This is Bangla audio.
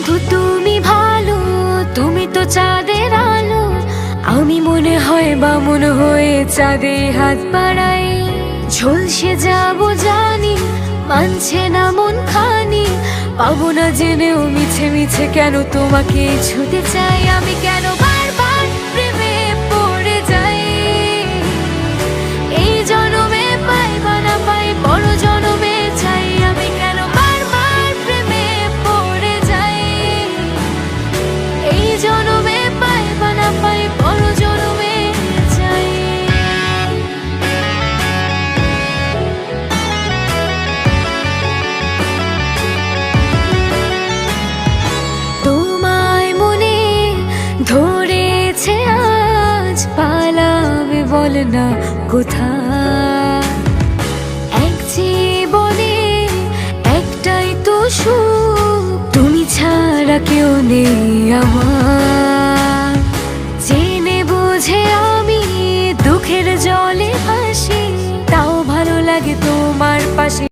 বন্ধু তুমি ভালো, তুমি তো চাঁদের আলো। আমি মনে হয় বামুন হয়ে চাঁদে হাত বাড়াই। ঝলসে যাবো জানি, মানছে না মন খানি। পাবো না জেনেও মিছে মিছে কেন তোমাকে ছুতে চাই। আমি কেন বারবার প্রেমে পড়ে যাই। এই জনমে পাই বা না পাই, বড় জনমে চাই। আমি কেন বারবার প্রেমে পড়ে যাই। এই জনমে পাই বা না পাই, বড় জনমে চাই। তোমায় মনে ধরেছে আজ, পালাবে বল না কোথায়। এক জীবনে একটাই তো সুখ, তুমি ছাড়া কেউ নেই আমার। জেনে বুঝে আমি দুঃখের জলে ভাসি, তাও ভালো লাগে তোমার পাশে।